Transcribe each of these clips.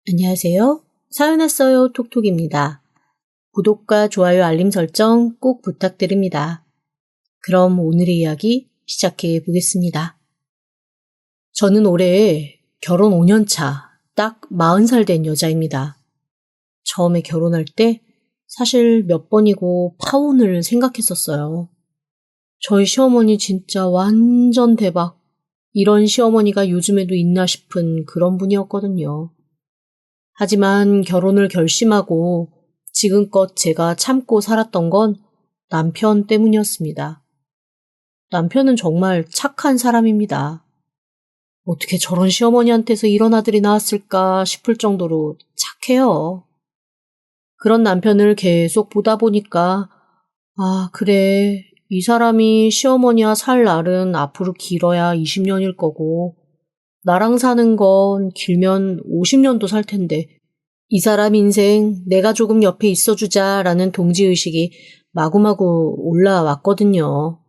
안녕하세요. 사연 왔어요 톡톡입니다. 구독과 좋아요 알림 설정 꼭 부탁드립니다. 그럼 오늘의 이야기 시작해 보겠습니다. 저는 올해 결혼 5년 차, 딱 40살 된 여자입니다. 처음에 결혼할 때 사실 몇 번이고 파혼을 생각했었어요. 저희 시어머니 진짜 완전 대박. 이런 시어머니가 요즘에도 있나 싶은 그런 분이었거든요. 하지만 결혼을 결심하고 지금껏 제가 참고 살았던 건 남편 때문이었습니다. 남편은 정말 착한 사람입니다. 어떻게 저런 시어머니한테서 이런 아들이 나왔을까 싶을 정도로 착해요. 그런 남편을 계속 보다 보니까 그래. 이 사람이 시어머니와 살 날은 앞으로 길어야 20년일 거고 나랑 사는 건 길면 50년도 살 텐데 이 사람 인생 내가 조금 옆에 있어주자라는 동지의식이 마구마구 올라왔거든요.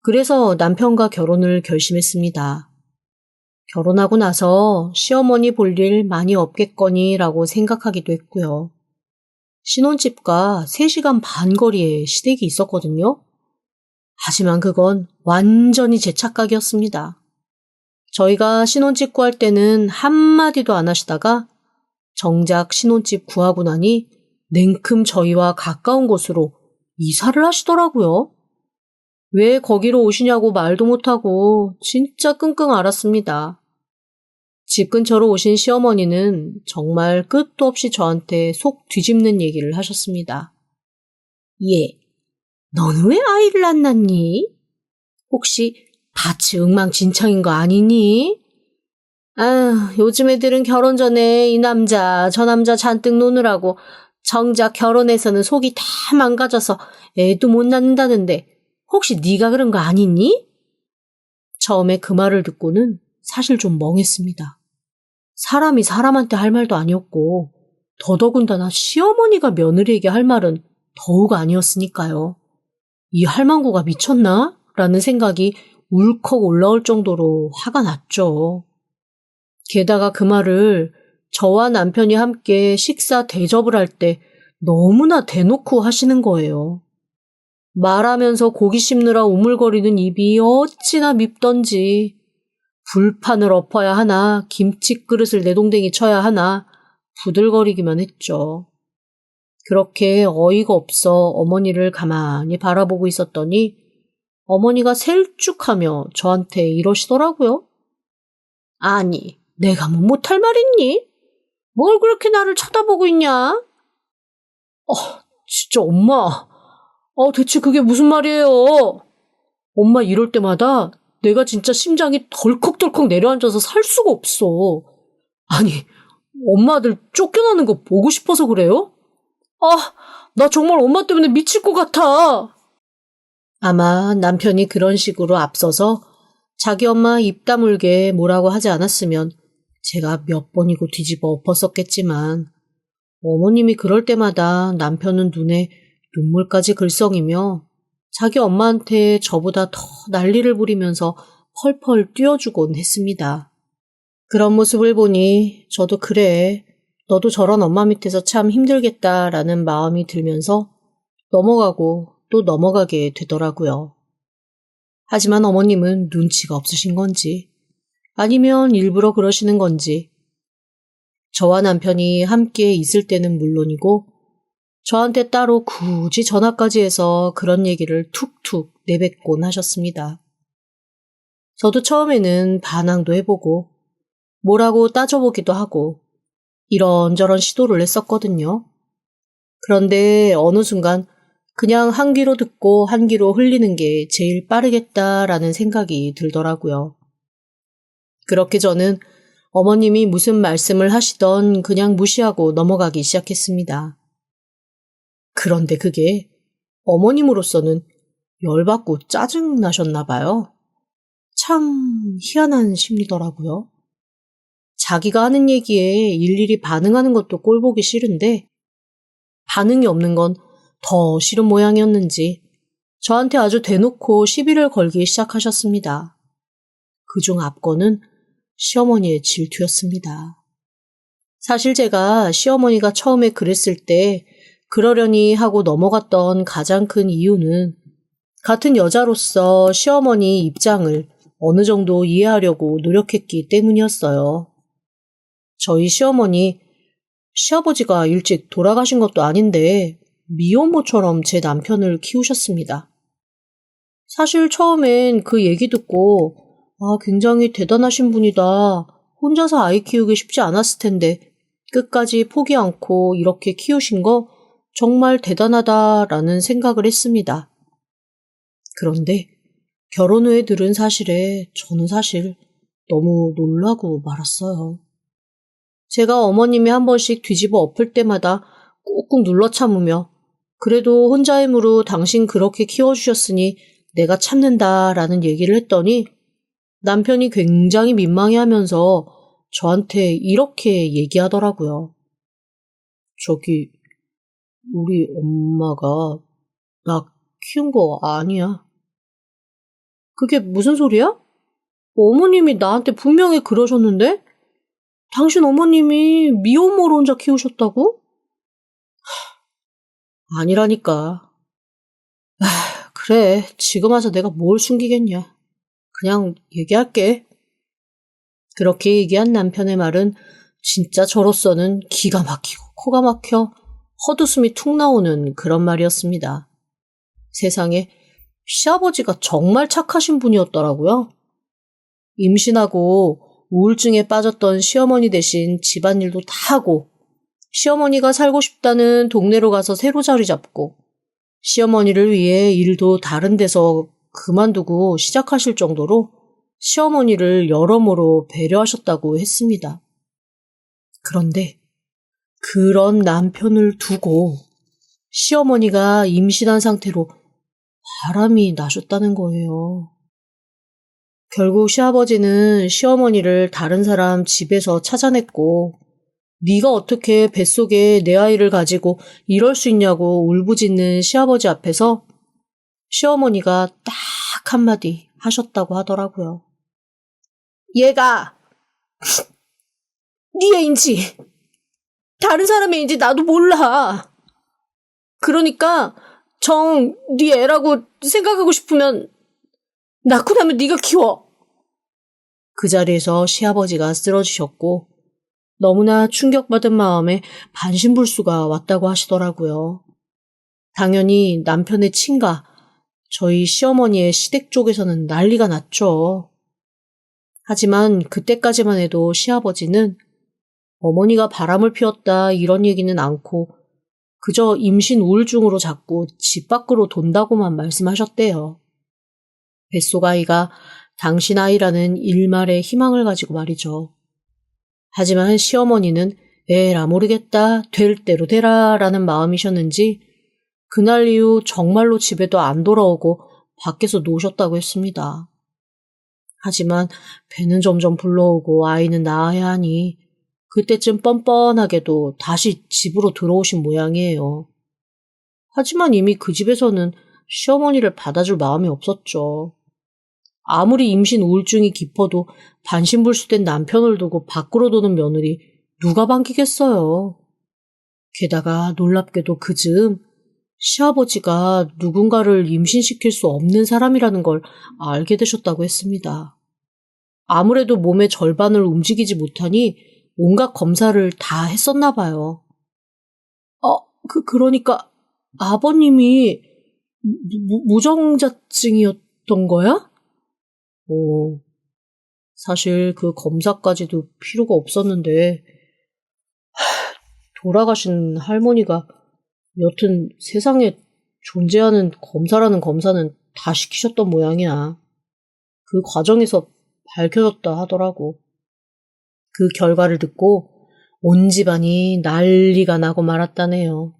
그래서 남편과 결혼을 결심했습니다. 결혼하고 나서 시어머니 볼 일 많이 없겠거니라고 생각하기도 했고요. 신혼집과 3시간 반 거리에 시댁이 있었거든요. 하지만 그건 완전히 제 착각이었습니다. 저희가 신혼집 구할 때는 한마디도 안 하시다가 정작 신혼집 구하고 나니 냉큼 저희와 가까운 곳으로 이사를 하시더라고요. 왜 거기로 오시냐고 말도 못하고 진짜 끙끙 앓았습니다. 집 근처로 오신 시어머니는 정말 끝도 없이 저한테 속 뒤집는 얘기를 하셨습니다. 얘, 너는 왜 아이를 안 낳니? 혹시 밭이 엉망진창인 거 아니니? 요즘 애들은 결혼 전에 이 남자 저 남자 잔뜩 노느라고 정작 결혼해서는 속이 다 망가져서 애도 못 낳는다는데 혹시 네가 그런 거 아니니? 처음에 그 말을 듣고는 사실 좀 멍했습니다. 사람이 사람한테 할 말도 아니었고 더더군다나 시어머니가 며느리에게 할 말은 더욱 아니었으니까요. 이 할망구가 미쳤나? 라는 생각이 울컥 올라올 정도로 화가 났죠. 게다가 그 말을 저와 남편이 함께 식사 대접을 할 때 너무나 대놓고 하시는 거예요. 말하면서 고기 씹느라 우물거리는 입이 어찌나 밉던지 불판을 엎어야 하나 김치 그릇을 내동댕이 쳐야 하나 부들거리기만 했죠. 그렇게 어이가 없어 어머니를 가만히 바라보고 있었더니 어머니가 셀쭉하며 저한테 이러시더라고요. 아니, 내가 뭐 못할 말 있니? 뭘 그렇게 나를 쳐다보고 있냐? 진짜 엄마. 대체 그게 무슨 말이에요? 엄마 이럴 때마다 내가 진짜 심장이 덜컥덜컥 내려앉아서 살 수가 없어. 아니, 엄마 아들 쫓겨나는 거 보고 싶어서 그래요? 나 정말 엄마 때문에 미칠 것 같아. 아마 남편이 그런 식으로 앞서서 자기 엄마 입 다물게 뭐라고 하지 않았으면 제가 몇 번이고 뒤집어 엎었었겠지만 어머님이 그럴 때마다 남편은 눈에 눈물까지 글썽이며 자기 엄마한테 저보다 더 난리를 부리면서 펄펄 뛰어주곤 했습니다. 그런 모습을 보니 저도 그래, 너도 저런 엄마 밑에서 참 힘들겠다라는 마음이 들면서 넘어가고 또 넘어가게 되더라고요. 하지만 어머님은 눈치가 없으신 건지 아니면 일부러 그러시는 건지 저와 남편이 함께 있을 때는 물론이고 저한테 따로 굳이 전화까지 해서 그런 얘기를 툭툭 내뱉곤 하셨습니다. 저도 처음에는 반항도 해보고 뭐라고 따져보기도 하고 이런저런 시도를 했었거든요. 그런데 어느 순간 그냥 한 귀로 듣고 한 귀로 흘리는 게 제일 빠르겠다라는 생각이 들더라고요. 그렇게 저는 어머님이 무슨 말씀을 하시던 그냥 무시하고 넘어가기 시작했습니다. 그런데 그게 어머님으로서는 열받고 짜증나셨나 봐요. 참 희한한 심리더라고요. 자기가 하는 얘기에 일일이 반응하는 것도 꼴보기 싫은데 반응이 없는 건 더 싫은 모양이었는지 저한테 아주 대놓고 시비를 걸기 시작하셨습니다. 그중 앞건은 시어머니의 질투였습니다. 사실 제가 시어머니가 처음에 그랬을 때 그러려니 하고 넘어갔던 가장 큰 이유는 같은 여자로서 시어머니 입장을 어느 정도 이해하려고 노력했기 때문이었어요. 저희 시아버지가 일찍 돌아가신 것도 아닌데 미혼모처럼 제 남편을 키우셨습니다. 사실 처음엔 그 얘기 듣고 굉장히 대단하신 분이다. 혼자서 아이 키우기 쉽지 않았을 텐데 끝까지 포기 않고 이렇게 키우신 거 정말 대단하다라는 생각을 했습니다. 그런데 결혼 후에 들은 사실에 저는 사실 너무 놀라고 말았어요. 제가 어머님이 한 번씩 뒤집어 엎을 때마다 꾹꾹 눌러 참으며 그래도 혼자 힘으로 당신 그렇게 키워주셨으니 내가 참는다라는 얘기를 했더니 남편이 굉장히 민망해하면서 저한테 이렇게 얘기하더라고요. 저기 우리 엄마가 나 키운 거 아니야. 그게 무슨 소리야? 어머님이 나한테 분명히 그러셨는데? 당신 어머님이 미혼모로 혼자 키우셨다고? 아니라니까. 그래, 지금 와서 내가 뭘 숨기겠냐. 그냥 얘기할게. 그렇게 얘기한 남편의 말은 진짜 저로서는 기가 막히고 코가 막혀 헛웃음이 툭 나오는 그런 말이었습니다. 세상에 시아버지가 정말 착하신 분이었더라고요. 임신하고 우울증에 빠졌던 시어머니 대신 집안일도 다 하고 시어머니가 살고 싶다는 동네로 가서 새로 자리 잡고 시어머니를 위해 일도 다른 데서 그만두고 시작하실 정도로 시어머니를 여러모로 배려하셨다고 했습니다. 그런데 그런 남편을 두고 시어머니가 임신한 상태로 바람이 나셨다는 거예요. 결국 시아버지는 시어머니를 다른 사람 집에서 찾아냈고 네가 어떻게 뱃속에 내 아이를 가지고 이럴 수 있냐고 울부짖는 시아버지 앞에서 시어머니가 딱 한마디 하셨다고 하더라고요. 얘가 네 애인지 다른 사람의 애인지 나도 몰라. 그러니까 네 애라고 생각하고 싶으면 낳고 나면 네가 키워. 그 자리에서 시아버지가 쓰러지셨고 너무나 충격받은 마음에 반신불수가 왔다고 하시더라고요. 당연히 남편의 친가, 저희 시어머니의 시댁 쪽에서는 난리가 났죠. 하지만 그때까지만 해도 시아버지는 어머니가 바람을 피웠다 이런 얘기는 않고 그저 임신 우울증으로 자꾸 집 밖으로 돈다고만 말씀하셨대요. 뱃속 아이가 당신 아이라는 일말의 희망을 가지고 말이죠. 하지만 시어머니는 에라 모르겠다 될 대로 되라 라는 마음이셨는지 그날 이후 정말로 집에도 안 돌아오고 밖에서 노셨다고 했습니다. 하지만 배는 점점 불러오고 아이는 낳아야 하니 그때쯤 뻔뻔하게도 다시 집으로 들어오신 모양이에요. 하지만 이미 그 집에서는 시어머니를 받아줄 마음이 없었죠. 아무리 임신 우울증이 깊어도 반신불수된 남편을 두고 밖으로 도는 며느리 누가 반기겠어요. 게다가 놀랍게도 그 즈음 시아버지가 누군가를 임신시킬 수 없는 사람이라는 걸 알게 되셨다고 했습니다. 아무래도 몸의 절반을 움직이지 못하니 온갖 검사를 다 했었나 봐요. 그러니까 아버님이 무정자증이었던 거야? 사실 그 검사까지도 필요가 없었는데 돌아가신 할머니가 여튼 세상에 존재하는 검사라는 검사는 다 시키셨던 모양이야. 그 과정에서 밝혀졌다 하더라고. 그 결과를 듣고 온 집안이 난리가 나고 말았다네요.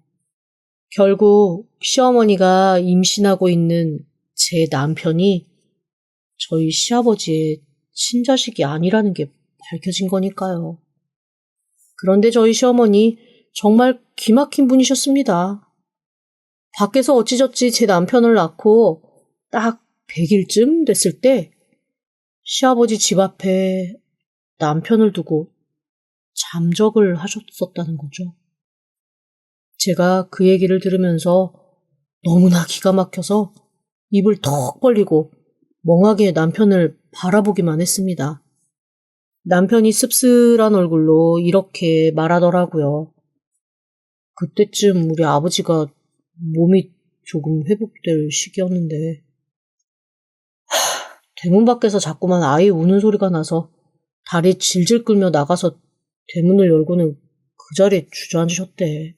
결국 시어머니가 임신하고 있는 제 남편이 저희 시아버지의 친자식이 아니라는 게 밝혀진 거니까요. 그런데 저희 시어머니 정말 기막힌 분이셨습니다. 밖에서 어찌저찌 제 남편을 낳고 딱 100일쯤 됐을 때 시아버지 집 앞에 남편을 두고 잠적을 하셨었다는 거죠. 제가 그 얘기를 들으면서 너무나 기가 막혀서 입을 턱 벌리고 멍하게 남편을 바라보기만 했습니다. 남편이 씁쓸한 얼굴로 이렇게 말하더라고요. 그때쯤 우리 아버지가 몸이 조금 회복될 시기였는데 대문 밖에서 자꾸만 아이 우는 소리가 나서 다리 질질 끌며 나가서 대문을 열고는 그 자리에 주저앉으셨대.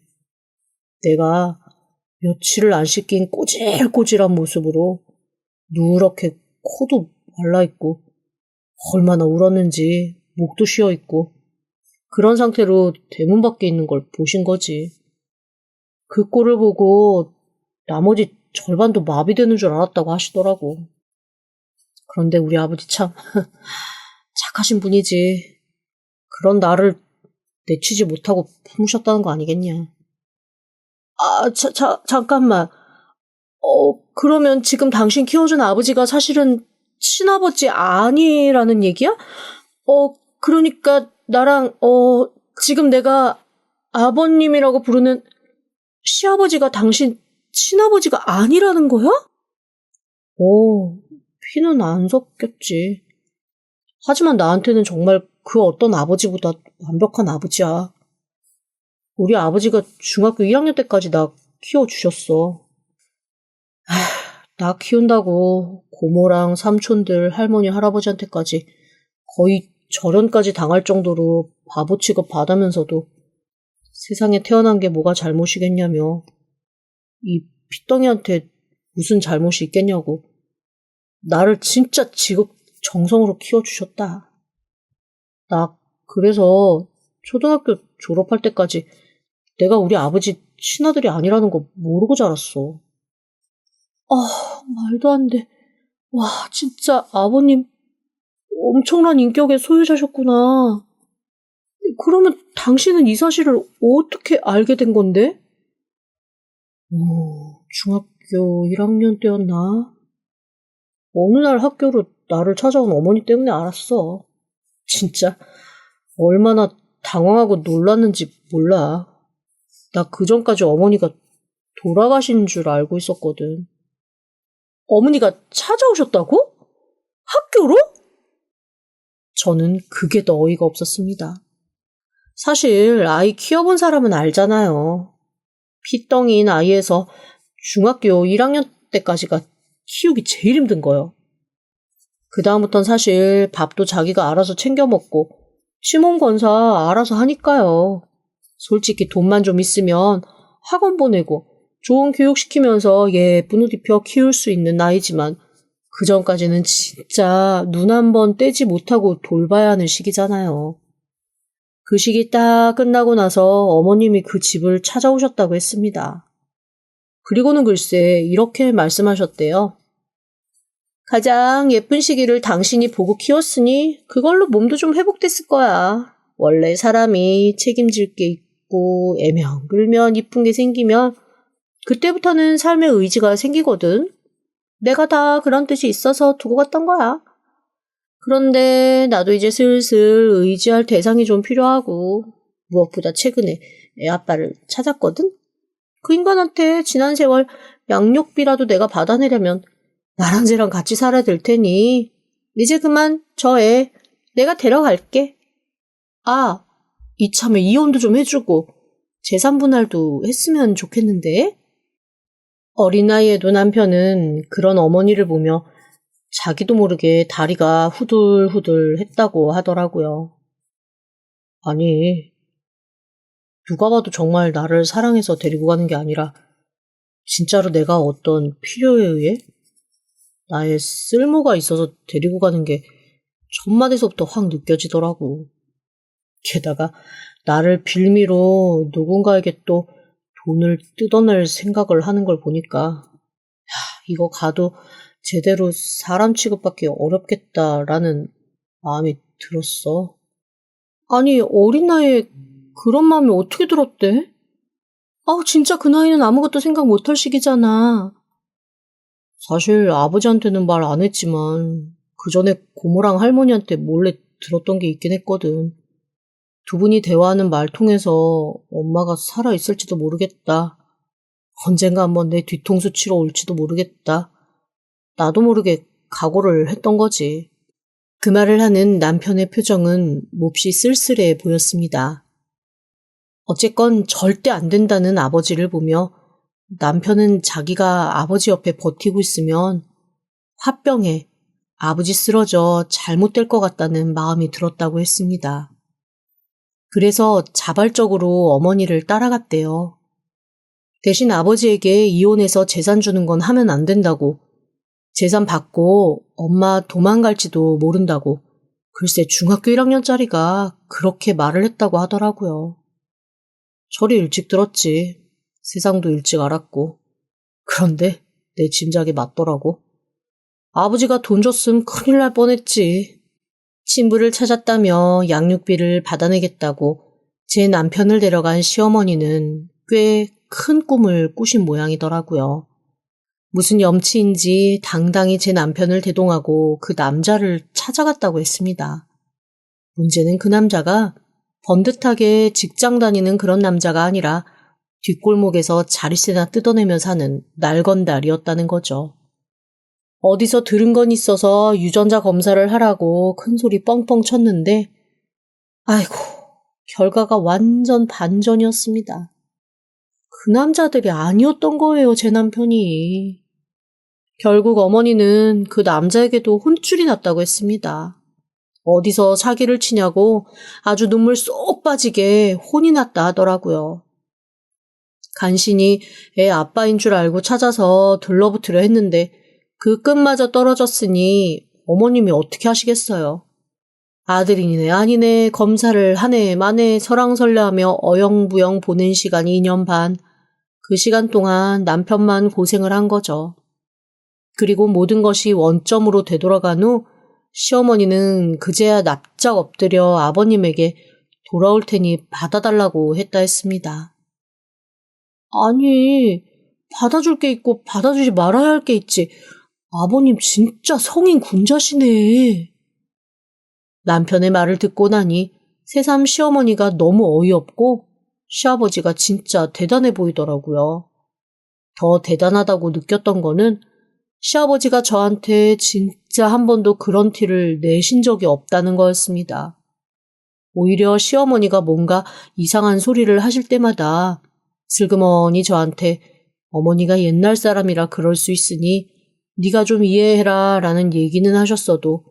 내가 며칠을 안 씻긴 꼬질꼬질한 모습으로 누렇게 코도 말라있고 얼마나 울었는지 목도 쉬어있고 그런 상태로 대문 밖에 있는 걸 보신 거지. 그 꼴을 보고 나머지 절반도 마비되는 줄 알았다고 하시더라고. 그런데 우리 아버지 참 착하신 분이지. 그런 나를 내치지 못하고 품으셨다는 거 아니겠냐. 잠깐만. 그러면 지금 당신 키워준 아버지가 사실은 친아버지 아니라는 얘기야? 그러니까 나랑, 지금 내가 아버님이라고 부르는 시아버지가 당신 친아버지가 아니라는 거야? 피는 안 섞였지. 하지만 나한테는 정말 그 어떤 아버지보다 완벽한 아버지야. 우리 아버지가 중학교 2학년 때까지 나 키워주셨어. 나 키운다고 고모랑 삼촌들, 할머니, 할아버지한테까지 거의 절연까지 당할 정도로 바보 취급 받으면서도 세상에 태어난 게 뭐가 잘못이겠냐며 이 핏덩이한테 무슨 잘못이 있겠냐고 나를 진짜 지극정성으로 키워주셨다. 나 그래서 초등학교 졸업할 때까지 내가 우리 아버지 친아들이 아니라는 거 모르고 자랐어. 말도 안 돼. 와, 진짜 아버님 엄청난 인격의 소유자셨구나. 그러면 당신은 이 사실을 어떻게 알게 된 건데? 중학교 1학년 때였나? 어느 날 학교로 나를 찾아온 어머니 때문에 알았어. 진짜 얼마나 당황하고 놀랐는지 몰라. 나 그전까지 어머니가 돌아가신 줄 알고 있었거든. 어머니가 찾아오셨다고? 학교로? 저는 그게 더 어이가 없었습니다. 사실 아이 키워본 사람은 알잖아요. 핏덩이인 아이에서 중학교 1학년 때까지가 키우기 제일 힘든 거요. 그 다음부턴 사실 밥도 자기가 알아서 챙겨 먹고 시몬 건사 알아서 하니까요. 솔직히 돈만 좀 있으면 학원 보내고 좋은 교육 시키면서 예쁜 옷 입혀 키울 수 있는 나이지만 그 전까지는 진짜 눈 한 번 떼지 못하고 돌봐야 하는 시기잖아요. 그 시기 딱 끝나고 나서 어머님이 그 집을 찾아오셨다고 했습니다. 그리고는 글쎄 이렇게 말씀하셨대요. 가장 예쁜 시기를 당신이 보고 키웠으니 그걸로 몸도 좀 회복됐을 거야. 원래 사람이 책임질 게 있고 애명글면 이쁜 게 생기면 그때부터는 삶의 의지가 생기거든. 내가 다 그런 뜻이 있어서 두고 갔던 거야. 그런데 나도 이제 슬슬 의지할 대상이 좀 필요하고 무엇보다 최근에 애 아빠를 찾았거든. 그 인간한테 지난 세월 양육비라도 내가 받아내려면 나랑 쟤랑 같이 살아야 될 테니 이제 그만 저 애 내가 데려갈게. 이참에 이혼도 좀 해주고 재산분할도 했으면 좋겠는데. 어린 나이에도 남편은 그런 어머니를 보며 자기도 모르게 다리가 후들후들 했다고 하더라고요. 아니, 누가 봐도 정말 나를 사랑해서 데리고 가는 게 아니라 진짜로 내가 어떤 필요에 의해 나의 쓸모가 있어서 데리고 가는 게 첫마디서부터 확 느껴지더라고. 게다가 나를 빌미로 누군가에게 또 돈을 뜯어낼 생각을 하는 걸 보니까 이거 가도 제대로 사람 취급받기 어렵겠다라는 마음이 들었어. 아니, 어린 나이에 그런 마음이 어떻게 들었대? 진짜 그 나이는 아무것도 생각 못할 시기잖아. 사실 아버지한테는 말 안 했지만 그 전에 고모랑 할머니한테 몰래 들었던 게 있긴 했거든. 두 분이 대화하는 말 통해서 엄마가 살아있을지도 모르겠다. 언젠가 한번 내 뒤통수 치러 올지도 모르겠다. 나도 모르게 각오를 했던 거지. 그 말을 하는 남편의 표정은 몹시 쓸쓸해 보였습니다. 어쨌건 절대 안 된다는 아버지를 보며 남편은 자기가 아버지 옆에 버티고 있으면 화병에 아버지 쓰러져 잘못될 것 같다는 마음이 들었다고 했습니다. 그래서 자발적으로 어머니를 따라갔대요. 대신 아버지에게 이혼해서 재산 주는 건 하면 안 된다고, 재산 받고 엄마 도망갈지도 모른다고, 글쎄 중학교 1학년짜리가 그렇게 말을 했다고 하더라고요. 철이 일찍 들었지. 세상도 일찍 알았고. 그런데 내 짐작이 맞더라고. 아버지가 돈 줬으면 큰일 날 뻔했지. 친부를 찾았다며 양육비를 받아내겠다고 제 남편을 데려간 시어머니는 꽤 큰 꿈을 꾸신 모양이더라고요. 무슨 염치인지 당당히 제 남편을 대동하고 그 남자를 찾아갔다고 했습니다. 문제는 그 남자가 번듯하게 직장 다니는 그런 남자가 아니라 뒷골목에서 자릿세나 뜯어내며 사는 날건달이었다는 거죠. 어디서 들은 건 있어서 유전자 검사를 하라고 큰소리 뻥뻥 쳤는데 아이고, 결과가 완전 반전이었습니다. 그 남자들이 아니었던 거예요, 제 남편이. 결국 어머니는 그 남자에게도 혼쭐이 났다고 했습니다. 어디서 사기를 치냐고 아주 눈물 쏙 빠지게 혼이 났다 하더라고요. 간신히 애 아빠인 줄 알고 찾아서 들러붙으려 했는데 그 끝마저 떨어졌으니 어머님이 어떻게 하시겠어요. 아들이네 아니네 검사를 하네 마네 설왕설래하며 어영부영 보낸 시간이 2년 반. 그 시간 동안 남편만 고생을 한 거죠. 그리고 모든 것이 원점으로 되돌아간 후 시어머니는 그제야 납작 엎드려 아버님에게 돌아올 테니 받아달라고 했다 했습니다. 아니, 받아줄 게 있고 받아주지 말아야 할 게 있지. 아버님 진짜 성인 군자시네. 남편의 말을 듣고 나니 새삼 시어머니가 너무 어이없고 시아버지가 진짜 대단해 보이더라고요. 더 대단하다고 느꼈던 거는 시아버지가 저한테 진짜 한 번도 그런 티를 내신 적이 없다는 거였습니다. 오히려 시어머니가 뭔가 이상한 소리를 하실 때마다 슬그머니 저한테 어머니가 옛날 사람이라 그럴 수 있으니 네가 좀 이해해라 라는 얘기는 하셨어도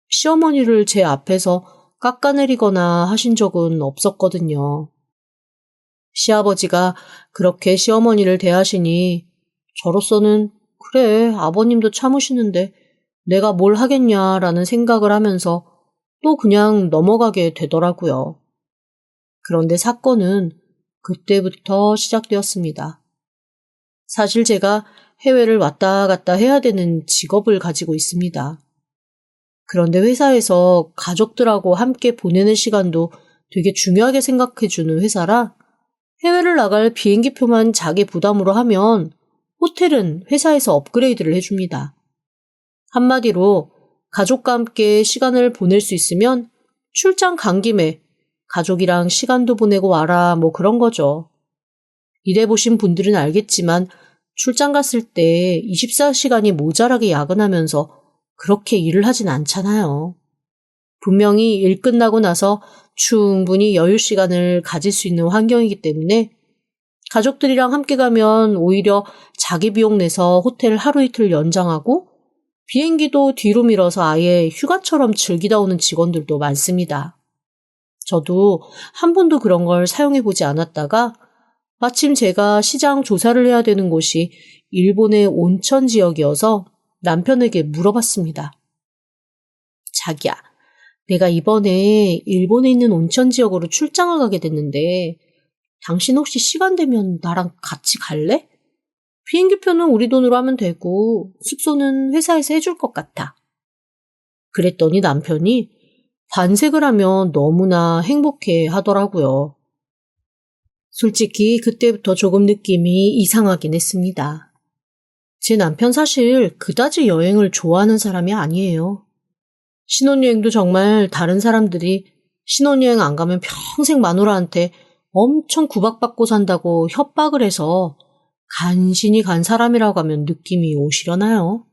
시어머니를 제 앞에서 깎아내리거나 하신 적은 없었거든요. 시아버지가 그렇게 시어머니를 대하시니 저로서는 그래 아버님도 참으시는데 내가 뭘 하겠냐라는 생각을 하면서 또 그냥 넘어가게 되더라고요. 그런데 사건은 그때부터 시작되었습니다. 사실 제가 해외를 왔다 갔다 해야 되는 직업을 가지고 있습니다. 그런데 회사에서 가족들하고 함께 보내는 시간도 되게 중요하게 생각해주는 회사라 해외를 나갈 비행기표만 자기 부담으로 하면 호텔은 회사에서 업그레이드를 해줍니다. 한마디로 가족과 함께 시간을 보낼 수 있으면 출장 간 김에 가족이랑 시간도 보내고 와라 뭐 그런 거죠. 일해보신 분들은 알겠지만 출장 갔을 때 24시간이 모자라게 야근하면서 그렇게 일을 하진 않잖아요. 분명히 일 끝나고 나서 충분히 여유 시간을 가질 수 있는 환경이기 때문에 가족들이랑 함께 가면 오히려 자기 비용 내서 호텔 하루 이틀 연장하고 비행기도 뒤로 밀어서 아예 휴가처럼 즐기다 오는 직원들도 많습니다. 저도 한 번도 그런 걸 사용해보지 않았다가 마침 제가 시장 조사를 해야 되는 곳이 일본의 온천 지역이어서 남편에게 물어봤습니다. 자기야, 내가 이번에 일본에 있는 온천 지역으로 출장을 가게 됐는데 당신 혹시 시간 되면 나랑 같이 갈래? 비행기표는 우리 돈으로 하면 되고 숙소는 회사에서 해줄 것 같아. 그랬더니 남편이 반색을 하면 너무나 행복해 하더라고요. 솔직히 그때부터 조금 느낌이 이상하긴 했습니다. 제 남편 사실 그다지 여행을 좋아하는 사람이 아니에요. 신혼여행도 정말 다른 사람들이 신혼여행 안 가면 평생 마누라한테 엄청 구박받고 산다고 협박을 해서 간신히 간 사람이라고 하면 느낌이 오시려나요?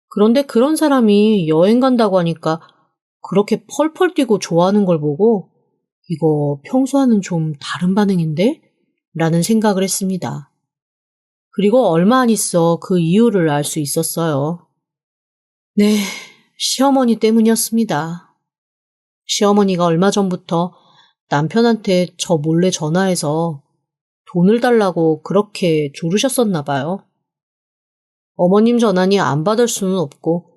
그런데 그런 사람이 여행 간다고 하니까 그렇게 펄펄 뛰고 좋아하는 걸 보고 이거 평소와는 좀 다른 반응인데? 라는 생각을 했습니다. 그리고 얼마 안 있어 그 이유를 알 수 있었어요. 네, 시어머니 때문이었습니다. 시어머니가 얼마 전부터 남편한테 저 몰래 전화해서 돈을 달라고 그렇게 조르셨었나 봐요. 어머님 전화니 안 받을 수는 없고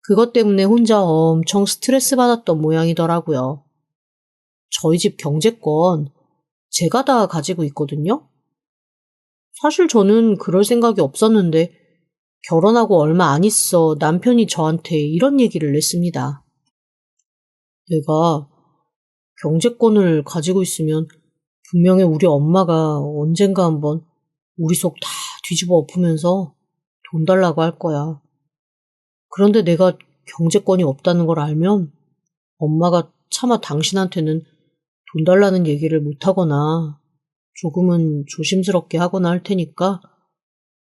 그것 때문에 혼자 엄청 스트레스 받았던 모양이더라고요. 저희 집 경제권 제가 다 가지고 있거든요. 사실 저는 그럴 생각이 없었는데 결혼하고 얼마 안 있어 남편이 저한테 이런 얘기를 냈습니다. 내가 경제권을 가지고 있으면 분명히 우리 엄마가 언젠가 한번 우리 속 다 뒤집어 엎으면서 돈 달라고 할 거야. 그런데 내가 경제권이 없다는 걸 알면 엄마가 차마 당신한테는 돈 달라는 얘기를 못하거나 조금은 조심스럽게 하거나 할 테니까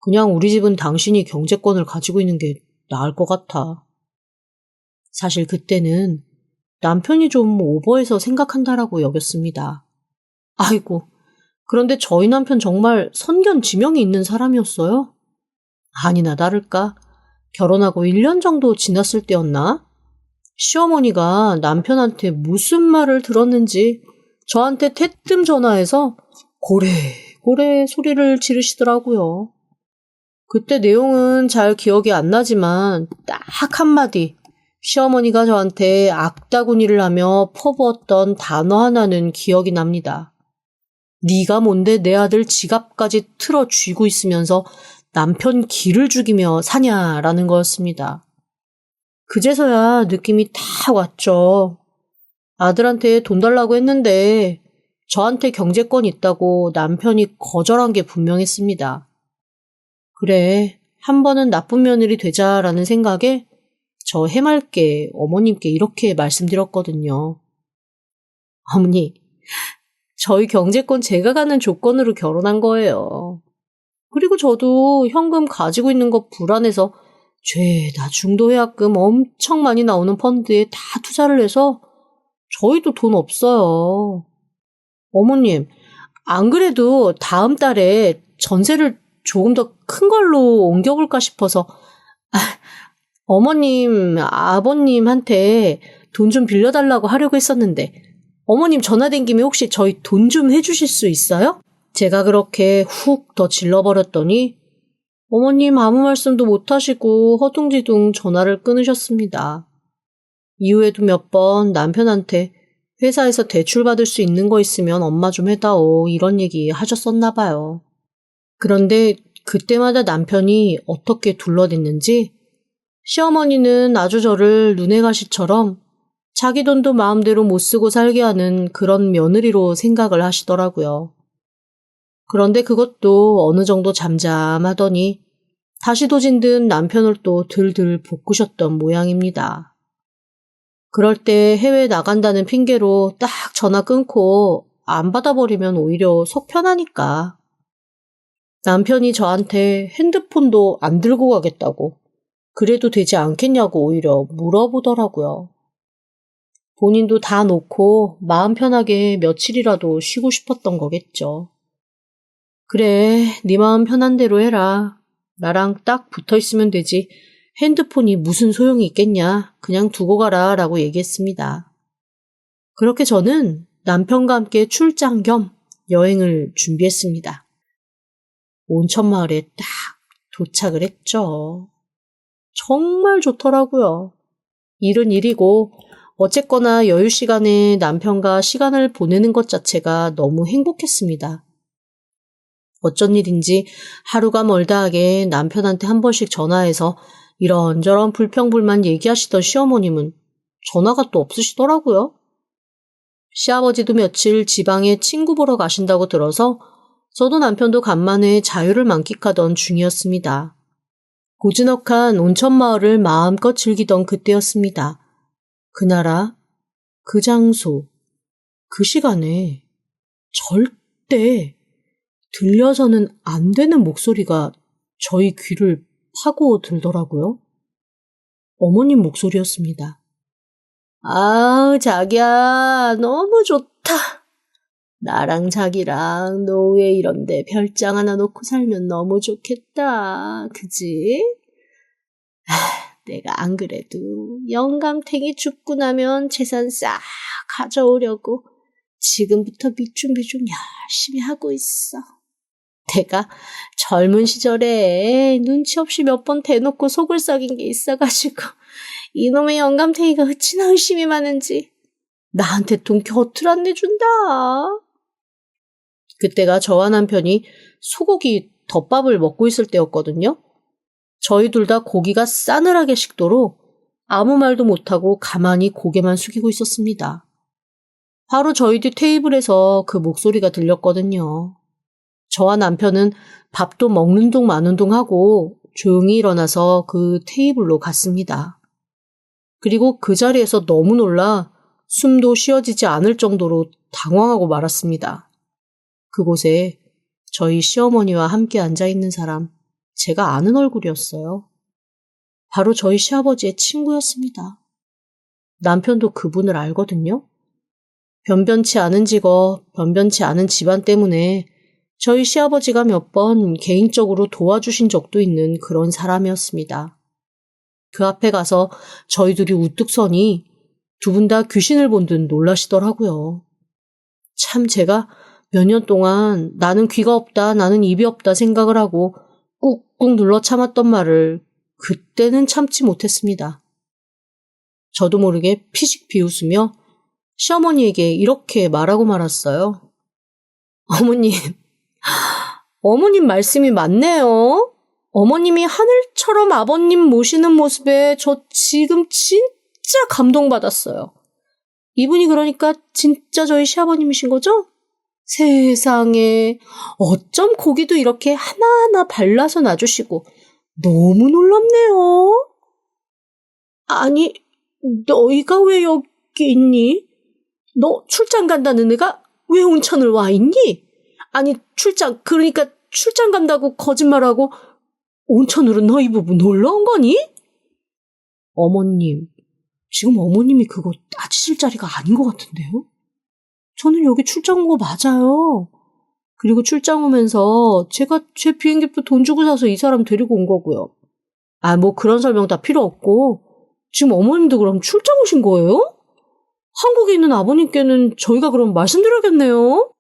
그냥 우리 집은 당신이 경제권을 가지고 있는 게 나을 것 같아. 사실 그때는 남편이 좀 오버해서 생각한다라고 여겼습니다. 아이고, 그런데 저희 남편 정말 선견지명이 있는 사람이었어요. 아니나 다를까 결혼하고 1년 정도 지났을 때였나? 시어머니가 남편한테 무슨 말을 들었는지 저한테 대뜸 전화해서 고래고래 소리를 지르시더라고요. 그때 내용은 잘 기억이 안 나지만 딱 한마디 시어머니가 저한테 악다구니를 하며 퍼부었던 단어 하나는 기억이 납니다. 네가 뭔데 내 아들 지갑까지 틀어 쥐고 있으면서 남편 기를 죽이며 사냐라는 거였습니다. 그제서야 느낌이 딱 왔죠. 아들한테 돈 달라고 했는데 저한테 경제권 있다고 남편이 거절한 게 분명했습니다. 그래, 한 번은 나쁜 며느리 되자라는 생각에 저 해맑게 어머님께 이렇게 말씀드렸거든요. 어머니, 저희 경제권 제가 가는 조건으로 결혼한 거예요. 그리고 저도 현금 가지고 있는 거 불안해서 죄다 중도예약금 엄청 많이 나오는 펀드에 다 투자를 해서 저희도 돈 없어요. 어머님, 안 그래도 다음 달에 전세를 조금 더 큰 걸로 옮겨볼까 싶어서 어머님, 아버님한테 돈 좀 빌려달라고 하려고 했었는데 어머님 전화된 김에 혹시 저희 돈 좀 해주실 수 있어요? 제가 그렇게 훅 더 질러버렸더니 어머님 아무 말씀도 못하시고 허둥지둥 전화를 끊으셨습니다. 이후에도 몇 번 남편한테 회사에서 대출받을 수 있는 거 있으면 엄마 좀 해다오 이런 얘기 하셨었나 봐요. 그런데 그때마다 남편이 어떻게 둘러댔는지 시어머니는 아주 저를 눈에 가시처럼 자기 돈도 마음대로 못 쓰고 살게 하는 그런 며느리로 생각을 하시더라고요. 그런데 그것도 어느 정도 잠잠하더니 다시 도진 듯 남편을 또 들들 볶으셨던 모양입니다. 그럴 때 해외 나간다는 핑계로 딱 전화 끊고 안 받아버리면 오히려 속 편하니까. 남편이 저한테 핸드폰도 안 들고 가겠다고 그래도 되지 않겠냐고 오히려 물어보더라고요. 본인도 다 놓고 마음 편하게 며칠이라도 쉬고 싶었던 거겠죠. 그래, 네 마음 편한 대로 해라. 나랑 딱 붙어있으면 되지. 핸드폰이 무슨 소용이 있겠냐. 그냥 두고 가라 라고 얘기했습니다. 그렇게 저는 남편과 함께 출장 겸 여행을 준비했습니다. 온천마을에 딱 도착을 했죠. 정말 좋더라고요. 일은 일이고 어쨌거나 여유 시간에 남편과 시간을 보내는 것 자체가 너무 행복했습니다. 어쩐 일인지 하루가 멀다 하게 남편한테 한 번씩 전화해서 이런저런 불평불만 얘기하시던 시어머님은 전화가 또 없으시더라고요. 시아버지도 며칠 지방에 친구 보러 가신다고 들어서 저도 남편도 간만에 자유를 만끽하던 중이었습니다. 고즈넉한 온천마을을 마음껏 즐기던 그때였습니다. 그 나라, 그 장소, 그 시간에 절대 들려서는 안 되는 목소리가 저희 귀를 파고 들더라고요. 어머님 목소리였습니다. 아, 자기야, 너무 좋다. 나랑 자기랑 노후에 이런데 별장 하나 놓고 살면 너무 좋겠다. 그지? 내가 안 그래도 영감탱이 죽고 나면 재산 싹 가져오려고 지금부터 밑준비 좀 열심히 하고 있어. 내가 젊은 시절에 눈치 없이 몇 번 대놓고 속을 썩인 게 있어가지고 이놈의 영감탱이가 어찌나 의심이 많은지 나한테 돈 곁을 안 내준다. 그때가 저와 남편이 소고기 덮밥을 먹고 있을 때였거든요. 저희 둘 다 고기가 싸늘하게 식도록 아무 말도 못하고 가만히 고개만 숙이고 있었습니다. 바로 저희 뒤 테이블에서 그 목소리가 들렸거든요. 저와 남편은 밥도 먹는 둥 마는 둥 하고 조용히 일어나서 그 테이블로 갔습니다. 그리고 그 자리에서 너무 놀라 숨도 쉬어지지 않을 정도로 당황하고 말았습니다. 그곳에 저희 시어머니와 함께 앉아있는 사람, 제가 아는 얼굴이었어요. 바로 저희 시아버지의 친구였습니다. 남편도 그분을 알거든요. 변변치 않은 직업, 변변치 않은 집안 때문에 저희 시아버지가 몇 번 개인적으로 도와주신 적도 있는 그런 사람이었습니다. 그 앞에 가서 저희 둘이 우뚝 서니 두 분 다 귀신을 본 듯 놀라시더라고요. 참 제가 몇 년 동안 나는 귀가 없다, 나는 입이 없다 생각을 하고 꾹꾹 눌러 참았던 말을 그때는 참지 못했습니다. 저도 모르게 피식 비웃으며 시어머니에게 이렇게 말하고 말았어요. 어머님 말씀이 맞네요. 어머님이 하늘처럼 아버님 모시는 모습에 저 지금 진짜 감동받았어요. 이분이 그러니까 진짜 저희 시아버님이신 거죠? 세상에, 어쩜 고기도 이렇게 하나하나 발라서 놔주시고 너무 놀랍네요. 아니, 너희가 왜 여기 있니? 너 출장 간다는 애가 왜 온천을 와 있니? 아니, 그러니까 출장 간다고 거짓말하고 온천으로 너희 부부 놀러 온 거니? 어머님, 지금 어머님이 그거 따지실 자리가 아닌 것 같은데요? 저는 여기 출장 온 거 맞아요. 그리고 출장 오면서 제가 제 비행기표 돈 주고 사서 이 사람 데리고 온 거고요. 뭐 그런 설명 다 필요 없고 지금 어머님도 그럼 출장 오신 거예요? 한국에 있는 아버님께는 저희가 그럼 말씀드려야겠네요.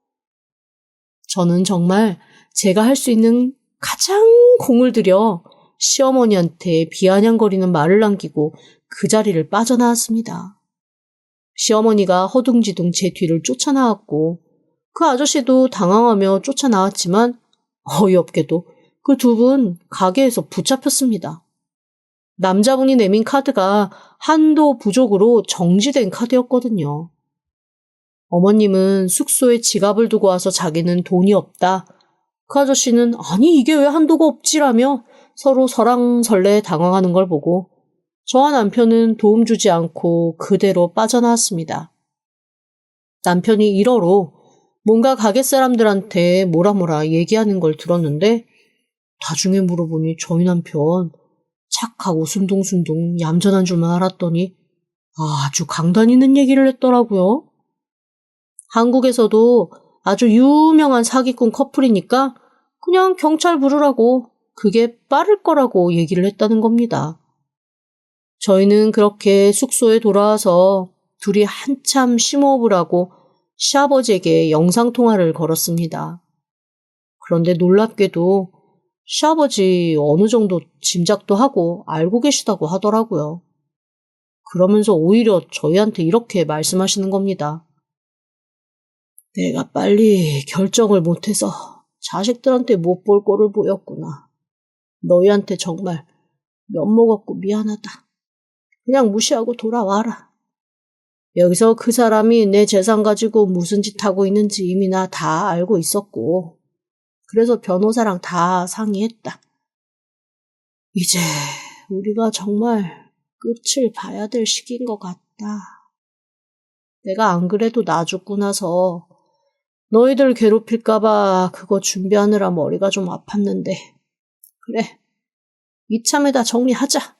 저는 정말 제가 할 수 있는 가장 공을 들여 시어머니한테 비아냥거리는 말을 남기고 그 자리를 빠져나왔습니다. 시어머니가 허둥지둥 제 뒤를 쫓아나왔고 그 아저씨도 당황하며 쫓아나왔지만 어이없게도 그 두 분 가게에서 붙잡혔습니다. 남자분이 내민 카드가 한도 부족으로 정지된 카드였거든요. 어머님은 숙소에 지갑을 두고 와서 자기는 돈이 없다. 그 아저씨는 아니 이게 왜 한도가 없지라며 서로 설왕설래 당황하는 걸 보고 저와 남편은 도움 주지 않고 그대로 빠져나왔습니다. 남편이 일어로 뭔가 가게 사람들한테 뭐라 얘기하는 걸 들었는데 나중에 물어보니 저희 남편 착하고 순둥순둥 얌전한 줄만 알았더니 아주 강단 있는 얘기를 했더라고요. 한국에서도 아주 유명한 사기꾼 커플이니까 그냥 경찰 부르라고 그게 빠를 거라고 얘기를 했다는 겁니다. 저희는 그렇게 숙소에 돌아와서 둘이 한참 심호흡을 하고 시아버지에게 영상통화를 걸었습니다. 그런데 놀랍게도 시아버지 어느 정도 짐작도 하고 알고 계시다고 하더라고요. 그러면서 오히려 저희한테 이렇게 말씀하시는 겁니다. 내가 빨리 결정을 못해서 자식들한테 못 볼 꼴을 보였구나. 너희한테 정말 면목 없고 미안하다. 그냥 무시하고 돌아와라. 여기서 그 사람이 내 재산 가지고 무슨 짓 하고 있는지 이미 나 다 알고 있었고 그래서 변호사랑 다 상의했다. 이제 우리가 정말 끝을 봐야 될 시기인 것 같다. 내가 안 그래도 나 죽고 나서 너희들 괴롭힐까봐 그거 준비하느라 머리가 좀 아팠는데. 그래, 이참에 다 정리하자.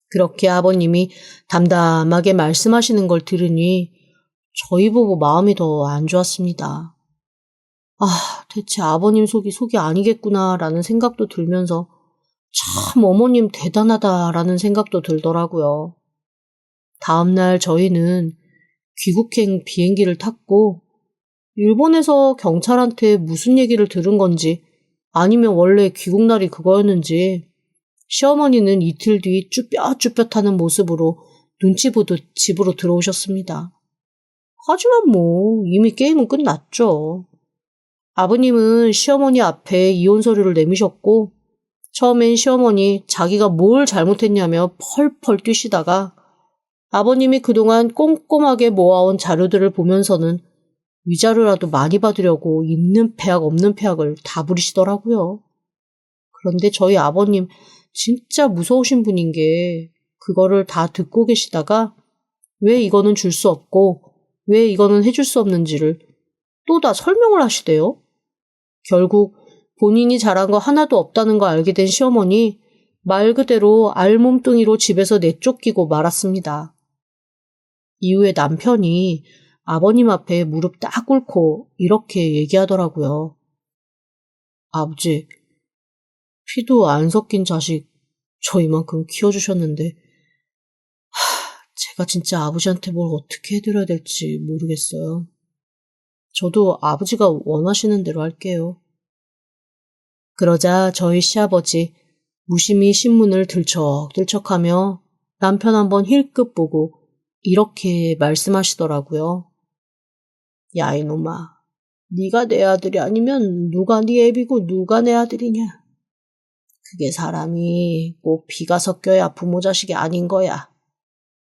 그렇게 아버님이 담담하게 말씀하시는 걸 들으니 저희 보고 마음이 더 안 좋았습니다. 대체 아버님 속이 아니겠구나라는 생각도 들면서 참 어머님 대단하다라는 생각도 들더라고요. 다음날 저희는 귀국행 비행기를 탔고 일본에서 경찰한테 무슨 얘기를 들은 건지 아니면 원래 귀국날이 그거였는지 시어머니는 이틀 뒤 쭈뼛쭈뼛하는 모습으로 눈치 보듯 집으로 들어오셨습니다. 하지만 이미 게임은 끝났죠. 아버님은 시어머니 앞에 이혼 서류를 내미셨고 처음엔 시어머니 자기가 뭘 잘못했냐며 펄펄 뛰시다가 아버님이 그동안 꼼꼼하게 모아온 자료들을 보면서는 위자료라도 많이 받으려고 있는 폐악 없는 폐악을 다 부리시더라고요. 그런데 저희 아버님 진짜 무서우신 분인 게 그거를 다 듣고 계시다가 왜 이거는 줄 수 없고 왜 이거는 해줄 수 없는지를 또 다 설명을 하시대요. 결국 본인이 잘한 거 하나도 없다는 거 알게 된 시어머니 말 그대로 알몸뚱이로 집에서 내쫓기고 말았습니다. 이후에 남편이 아버님 앞에 무릎 딱 꿇고 이렇게 얘기하더라고요. 아버지, 피도 안 섞인 자식 저희만큼 키워주셨는데 제가 진짜 아버지한테 뭘 어떻게 해드려야 될지 모르겠어요. 저도 아버지가 원하시는 대로 할게요. 그러자 저희 시아버지 무심히 신문을 들척들척하며 남편 한번 힐끗 보고 이렇게 말씀하시더라고요. 야 이놈아, 네가 내 아들이 아니면 누가 네 애비고 누가 내 아들이냐. 그게 사람이 꼭 피가 섞여야 부모 자식이 아닌 거야.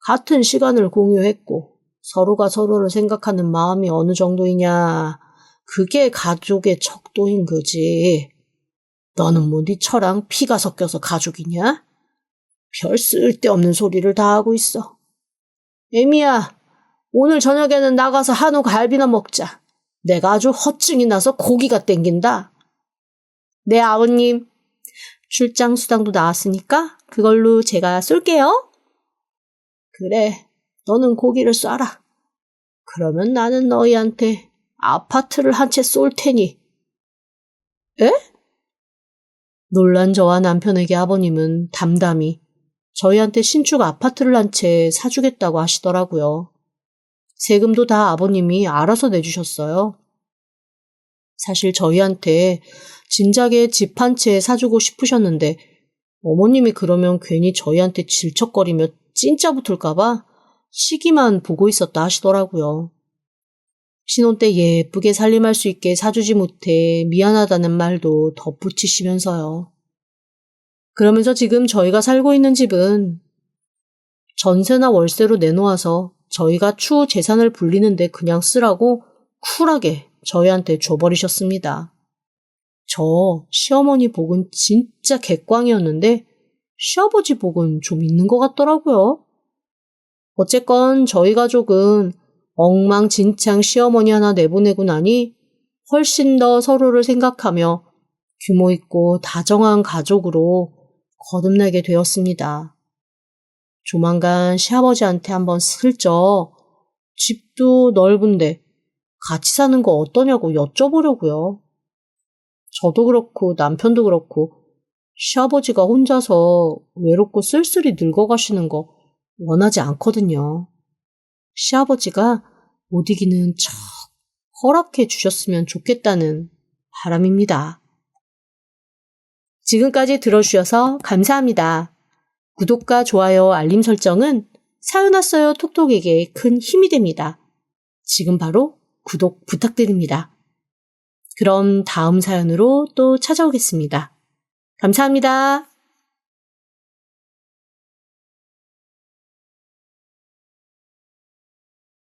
같은 시간을 공유했고 서로가 서로를 생각하는 마음이 어느 정도이냐. 그게 가족의 척도인 거지. 너는 네 처랑 피가 섞여서 가족이냐? 별 쓸데없는 소리를 다 하고 있어. 애미야, 오늘 저녁에는 나가서 한우 갈비나 먹자. 내가 아주 허증이 나서 고기가 땡긴다. 네, 아버님. 출장 수당도 나왔으니까 그걸로 제가 쏠게요. 그래, 너는 고기를 쏴라. 그러면 나는 너희한테 아파트를 한 채 쏠 테니. 에? 놀란 저와 남편에게 아버님은 담담히 저희한테 신축 아파트를 한 채 사주겠다고 하시더라고요. 세금도 다 아버님이 알아서 내주셨어요. 사실 저희한테 진작에 집 한 채 사주고 싶으셨는데 어머님이 그러면 괜히 저희한테 질척거리며 찐짜 붙을까봐 시기만 보고 있었다 하시더라고요. 신혼 때 예쁘게 살림할 수 있게 사주지 못해 미안하다는 말도 덧붙이시면서요. 그러면서 지금 저희가 살고 있는 집은 전세나 월세로 내놓아서 저희가 추후 재산을 불리는데 그냥 쓰라고 쿨하게 저희한테 줘버리셨습니다. 저 시어머니 복은 진짜 객광이었는데 시아버지 복은 좀 있는 것 같더라고요. 어쨌건 저희 가족은 엉망진창 시어머니 하나 내보내고 나니 훨씬 더 서로를 생각하며 규모 있고 다정한 가족으로 거듭나게 되었습니다. 조만간 시아버지한테 한번 슬쩍 집도 넓은데 같이 사는 거 어떠냐고 여쭤보려고요. 저도 그렇고 남편도 그렇고 시아버지가 혼자서 외롭고 쓸쓸히 늙어가시는 거 원하지 않거든요. 시아버지가 못 이기는 척 허락해 주셨으면 좋겠다는 바람입니다. 지금까지 들어주셔서 감사합니다. 구독과 좋아요, 알림 설정은 사연 왔어요 톡톡에게 큰 힘이 됩니다. 지금 바로 구독 부탁드립니다. 그럼 다음 사연으로 또 찾아오겠습니다. 감사합니다.